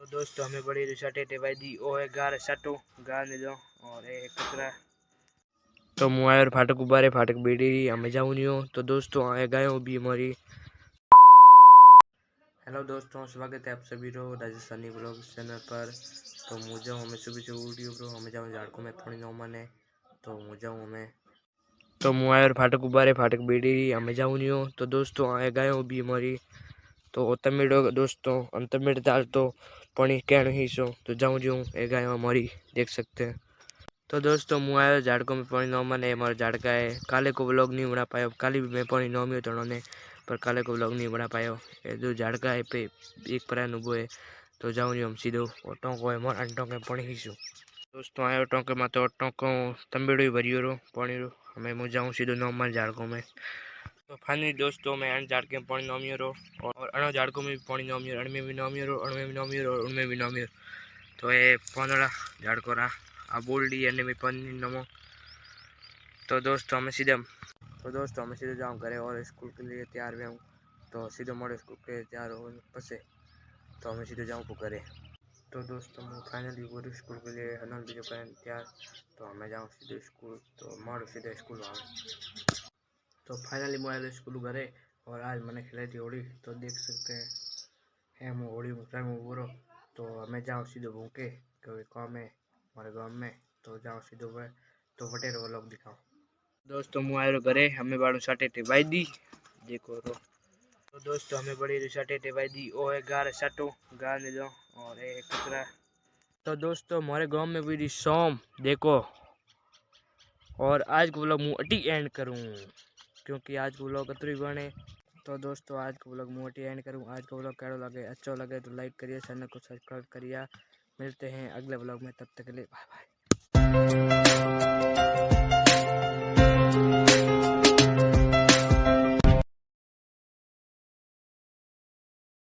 तो दोस्तों हमें बड़ी रिसाटे भाई दी ओ है गार सटो गार ने दो और एक कचरा तो मुआयर फाटक उबारे फाटक बेड़ी हमें जाऊँ नहीं हो। तो दोस्तों आए गए हो भी हमारी। हेलो दोस्तों, स्वागत है आप सभी रो राजस्थानी ब्लॉग चैनल पर। तो मुझे हमें सुबह से वीडियो ब्रो हमें जाऊँ झाड़कों में थोड़ी नौ मने तो मुझे हमें तो मुआयर फाटक उबारे फाटक बेड़ी हमें जाऊँ नहीं हो। तो दोस्तों आए गए हो भी हमारी। तो तमिल दोस्तों तमिल दाल तो पानी कहण ही सो तो जाऊँ जाऊँ ए गाय हमारी देख सकते हैं। तो दोस्तों मुँह आयो झाड़कों में पानी नॉर्मल है हमारा झाड़का है। काले को व्लॉग नहीं बना पाया, काले भी मैं पानी नॉमी तो उन्होंने पर काले को व्लॉग नहीं बना पाया। ये जो झाड़का है पे एक पर उभो है तो जाऊँ हम सीधो ऑटो को है मोर टोंके पानी खींचू। दोस्तों आयो टोंके में तो टोंको तंबेड़ो ही भरियो रो पानी रो हमें मुझे जाऊँ सीधो नॉर्मल झाड़कों में। तो फाइनली दोस्तों मैं अण झाड़के में पानी नॉमियो रो और अण झाड़कों में भी पानी नॉमियो, अण में भी नॉमियो रो, अण में भी नॉमियो रो, उनमें भी नॉमियो। तो ये 15 झाड़को रहा आ बोल्डी एने में पानी नमो। तो दोस्तों हमें सीधे जाऊँ घरे और स्कूल के लिए तैयार हुए हूँ। तो सीधे मोड़े स्कूल के तैयार हो पसे तो हमें सीधे जाऊँ घरे। तो दोस्तों मैं फाइनली वो स्कूल के लिए हनल भी जो करें तैयार तो हमें जाऊँ सीधे स्कूल तो मोड़ो सीधे स्कूल आऊँ। तो फाइनली मैं स्कूल घरे और आज मैंने खिलाई थी होली तो देख सकते हैं है मैं होली में बुरो। तो हमें जाऊँ सीधे भूखे क्योंकि काम है हमारे गाँव में तो जाऊँ सीधे वह तो वटेर वो लोग दिखाओ। दोस्तों मुँह आयो घरे हमें बाड़ू साटे टेबाई दी देखो रो। तो दोस्तों हमें बड़ी रिसाटे टेबाई दी ओ है गार साटो गार ने दो और एक कचरा। तो दोस्तों हमारे गांव में भी सोम देखो और आज को व्लॉग मुँह अटी एंड करूँ क्योंकि आज को व्लॉग अतरी बने। तो दोस्तों आज को व्लॉग मुँह अटी एंड करूँ। आज का व्लॉग कैसा लगे अच्छा लगे तो लाइक करिए, चैनल को सब्सक्राइब करिए। मिलते हैं अगले व्लॉग में, तब तक के लिए बाय बाय।